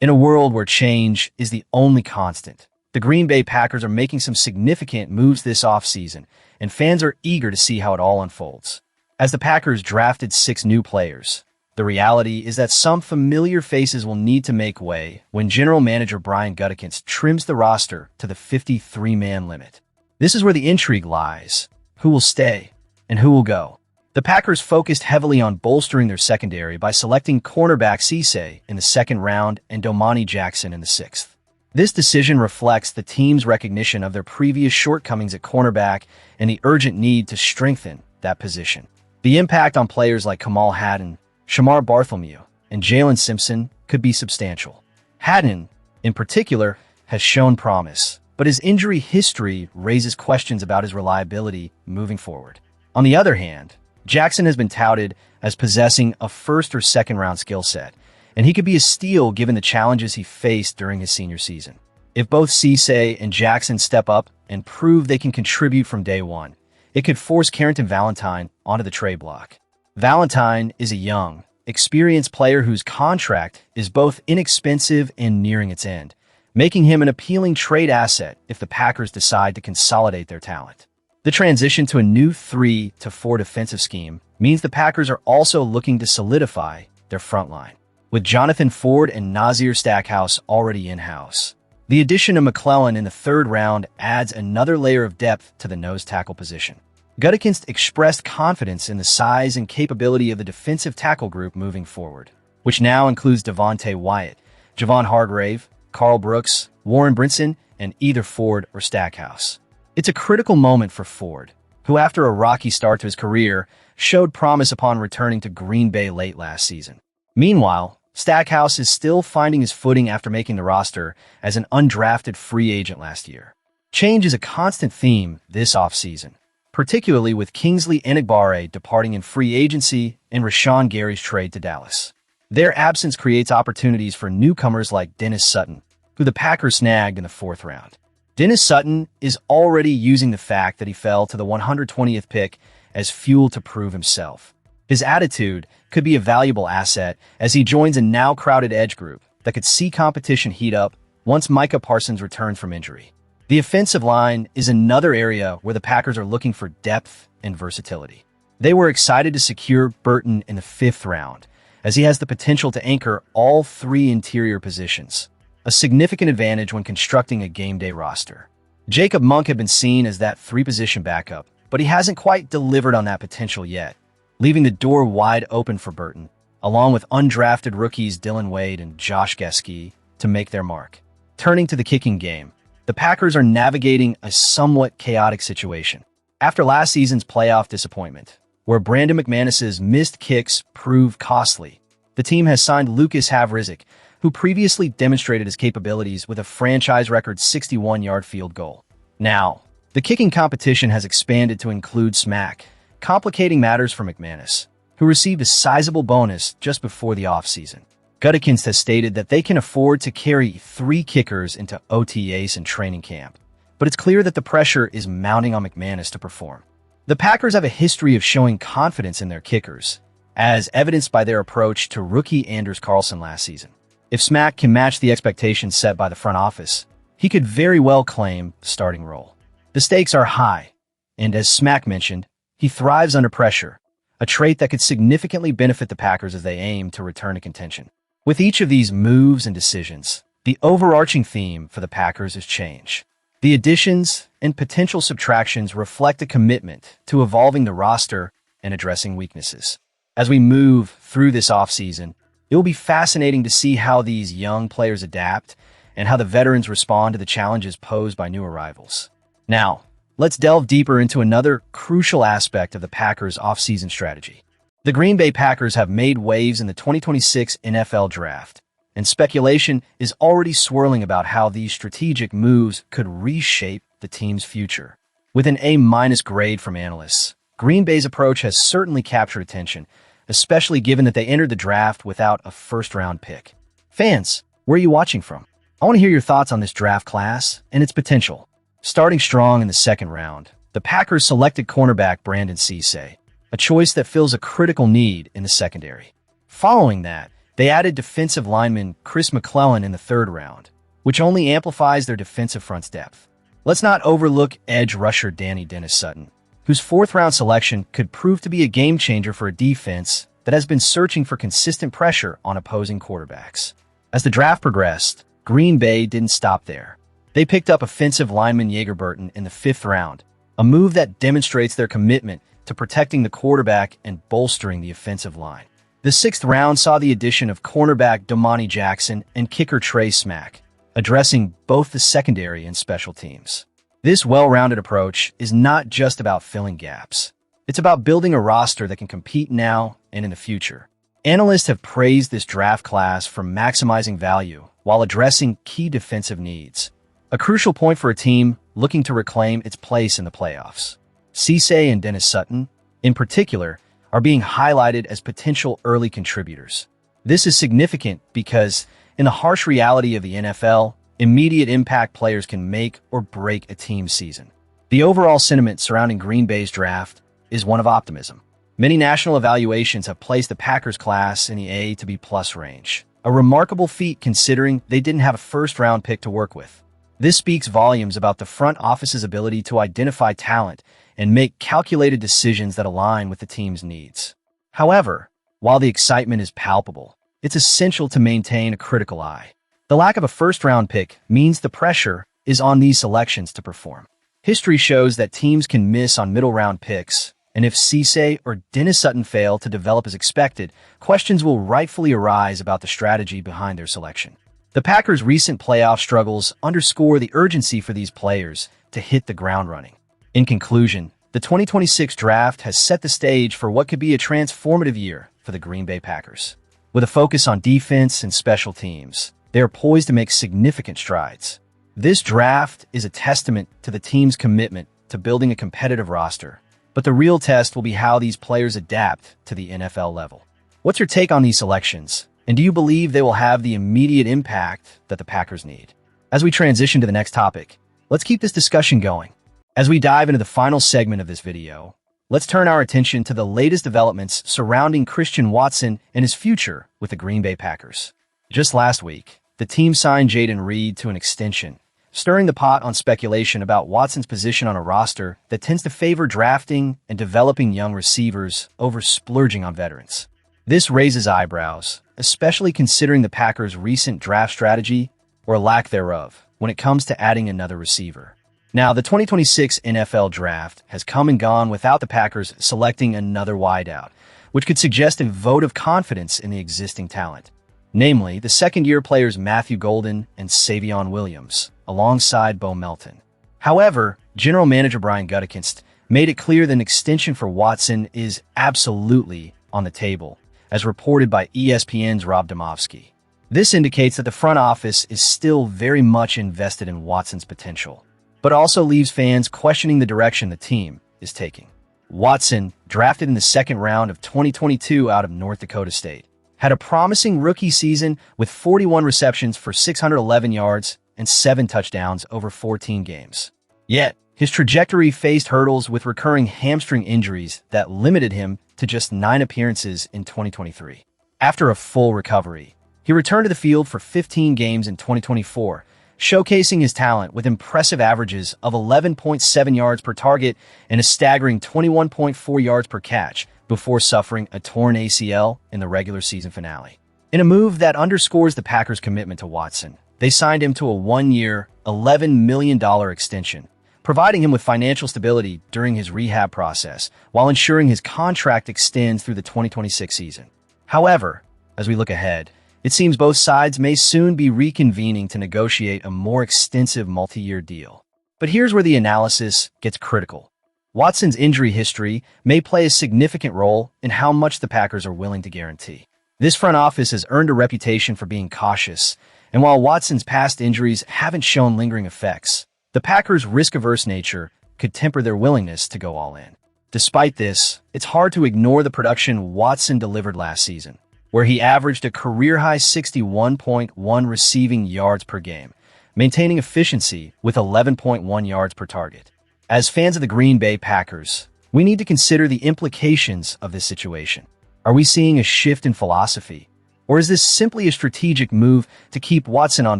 In a world where change is the only constant, the Green Bay Packers are making some significant moves this offseason, and fans are eager to see how it all unfolds. As the Packers drafted 6 new players, the reality is that some familiar faces will need to make way when General Manager Brian Gutekunst trims the roster to the 53-man limit. This is where the intrigue lies. Who will stay and who will go? The Packers focused heavily on bolstering their secondary by selecting cornerback Cisse in the 2nd round and Domani Jackson in the 6th. This decision reflects the team's recognition of their previous shortcomings at cornerback and the urgent need to strengthen that position. The impact on players like Kamal Hadden, Shamar Bartholomew, and Jalen Simpson could be substantial. Hadden, in particular, has shown promise, but his injury history raises questions about his reliability moving forward. On the other hand, Jackson has been touted as possessing a 1st or 2nd round skill set, and he could be a steal given the challenges he faced during his senior season. If both Cisse and Jackson step up and prove they can contribute from day one, it could force Carrington Valentine onto the trade block. Valentine is a young, experienced player whose contract is both inexpensive and nearing its end, making him an appealing trade asset if the Packers decide to consolidate their talent. The transition to a new 3-4 defensive scheme means the Packers are also looking to solidify their front line. With Jonathan Ford and Nazir Stackhouse already in-house, the addition of McClellan in the 3rd round adds another layer of depth to the nose tackle position. Gutekunst expressed confidence in the size and capability of the defensive tackle group moving forward, which now includes Devontae Wyatt, Javon Hargrave, Carl Brooks, Warren Brinson, and either Ford or Stackhouse. It's a critical moment for Ford, who after a rocky start to his career, showed promise upon returning to Green Bay late last season. Meanwhile, Stackhouse is still finding his footing after making the roster as an undrafted free agent last year. Change is a constant theme this offseason, particularly with Kingsley Enagbare departing in free agency and Rashawn Gary's trade to Dallas. Their absence creates opportunities for newcomers like Dennis-Sutton, who the Packers snagged in the 4th round. Dennis-Sutton is already using the fact that he fell to the 120th pick as fuel to prove himself. His attitude could be a valuable asset as he joins a now crowded edge group that could see competition heat up once Micah Parsons returns from injury. The offensive line is another area where the Packers are looking for depth and versatility. They were excited to secure Burton in the 5th round, as he has the potential to anchor all 3 interior positions, a significant advantage when constructing a game day roster. Jacob Monk had been seen as that 3-position backup, but he hasn't quite delivered on that potential yet, leaving the door wide open for Burton, along with undrafted rookies Dylan Wade and Josh Gasky, to make their mark. Turning to the kicking game, the Packers are navigating a somewhat chaotic situation. After last season's playoff disappointment, where Brandon McManus's missed kicks proved costly, the team has signed Lucas Havrizik, who previously demonstrated his capabilities with a franchise record 61-yard field goal. Now, the kicking competition has expanded to include Smack, complicating matters for McManus, who received a sizable bonus just before the offseason. Gutekunst has stated that they can afford to carry 3 kickers into OTAs and training camp, but it's clear that the pressure is mounting on McManus to perform. The Packers have a history of showing confidence in their kickers, as evidenced by their approach to rookie Anders Carlson last season. If Smack can match the expectations set by the front office, he could very well claim the starting role. The stakes are high, and as Smack mentioned, he thrives under pressure, a trait that could significantly benefit the Packers as they aim to return to contention. With each of these moves and decisions, the overarching theme for the Packers is change. The additions and potential subtractions reflect a commitment to evolving the roster and addressing weaknesses. As we move through this offseason, it will be fascinating to see how these young players adapt and how the veterans respond to the challenges posed by new arrivals. Now, let's delve deeper into another crucial aspect of the Packers' offseason strategy. The Green Bay Packers have made waves in the 2026 NFL Draft, and speculation is already swirling about how these strategic moves could reshape the team's future. With an A- grade from analysts, Green Bay's approach has certainly captured attention, especially given that they entered the draft without a 1st-round pick. Fans, where are you watching from? I want to hear your thoughts on this draft class and its potential. Starting strong in the 2nd round, the Packers selected cornerback Brandon Cisse, a choice that fills a critical need in the secondary. Following that, They added defensive lineman Chris McClellan in the 3rd round, which only amplifies their defensive front's depth. Let's not overlook edge rusher Dennis-Sutton, whose 4th-round selection could prove to be a game-changer for a defense that has been searching for consistent pressure on opposing quarterbacks. As the draft progressed, Green Bay didn't stop there. They picked up offensive lineman Jaeger Burton in the 5th round, a move that demonstrates their commitment to protecting the quarterback and bolstering the offensive line. The 6th round saw the addition of cornerback Domani Jackson and kicker Trey Smack, addressing both the secondary and special teams. This well-rounded approach is not just about filling gaps. It's about building a roster that can compete now and in the future. Analysts have praised this draft class for maximizing value while addressing key defensive needs, a crucial point for a team looking to reclaim its place in the playoffs. Cisse and Dennis-Sutton, in particular, are being highlighted as potential early contributors. This is significant because, in the harsh reality of the NFL, immediate impact players can make or break a team's season. The overall sentiment surrounding Green Bay's draft is one of optimism. Many national evaluations have placed the Packers class in the A to B+ range, a remarkable feat considering they didn't have a 1st-round pick to work with. This speaks volumes about the front office's ability to identify talent and make calculated decisions that align with the team's needs. However, while the excitement is palpable, it's essential to maintain a critical eye. The lack of a 1st-round pick means the pressure is on these selections to perform. History shows that teams can miss on middle-round picks, and if Cisse or Dennis-Sutton fail to develop as expected, questions will rightfully arise about the strategy behind their selection. The Packers' recent playoff struggles underscore the urgency for these players to hit the ground running. In conclusion, the 2026 draft has set the stage for what could be a transformative year for the Green Bay Packers. With a focus on defense and special teams, they are poised to make significant strides. This draft is a testament to the team's commitment to building a competitive roster, but the real test will be how these players adapt to the NFL level. What's your take on these selections, and do you believe they will have the immediate impact that the Packers need? As we transition to the next topic, let's keep this discussion going. As we dive into the final segment of this video, let's turn our attention to the latest developments surrounding Christian Watson and his future with the Green Bay Packers. Just last week, the team signed Jayden Reed to an extension, stirring the pot on speculation about Watson's position on a roster that tends to favor drafting and developing young receivers over splurging on veterans. This raises eyebrows, especially considering the Packers' recent draft strategy, or lack thereof, when it comes to adding another receiver. Now, the 2026 NFL Draft has come and gone without the Packers selecting another wideout, which could suggest a vote of confidence in the existing talent, namely the second-year players Matthew Golden and Savion Williams, alongside Bo Melton. However, General Manager Brian Gutekunst made it clear that an extension for Watson is absolutely on the table, as reported by ESPN's Rob Demovsky. This indicates that the front office is still very much invested in Watson's potential, but also leaves fans questioning the direction the team is taking. Watson, drafted in the 2nd round of 2022 out of North Dakota State, had a promising rookie season with 41 receptions for 611 yards and 7 touchdowns over 14 games. Yet, his trajectory faced hurdles with recurring hamstring injuries that limited him to just 9 appearances in 2023. After a full recovery, he returned to the field for 15 games in 2024, showcasing his talent with impressive averages of 11.7 yards per target and a staggering 21.4 yards per catch before suffering a torn ACL in the regular season finale. In a move that underscores the Packers' commitment to Watson, they signed him to a 1-year, $11 million extension, providing him with financial stability during his rehab process while ensuring his contract extends through the 2026 season. However, as we look ahead, it seems both sides may soon be reconvening to negotiate a more extensive multi-year deal. But here's where the analysis gets critical. Watson's injury history may play a significant role in how much the Packers are willing to guarantee. This front office has earned a reputation for being cautious, and while Watson's past injuries haven't shown lingering effects, the Packers' risk-averse nature could temper their willingness to go all in. Despite this, it's hard to ignore the production Watson delivered last season, where he averaged a career-high 61.1 receiving yards per game, maintaining efficiency with 11.1 yards per target. As fans of the Green Bay Packers, we need to consider the implications of this situation. Are we seeing a shift in philosophy, Or is this simply a strategic move to keep Watson on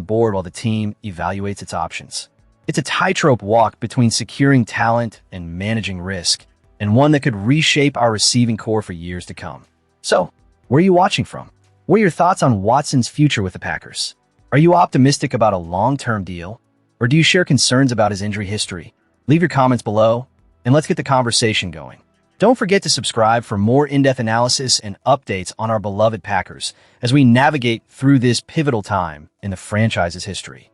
board while the team evaluates its options? It's a tightrope walk between securing talent and managing risk, and one that could reshape our receiving core for years to come. So, where are you watching from? What are your thoughts on Watson's future with the Packers? Are you optimistic about a long-term deal? Or do you share concerns about his injury history? Leave your comments below, and let's get the conversation going. Don't forget to subscribe for more in-depth analysis and updates on our beloved Packers as we navigate through this pivotal time in the franchise's history.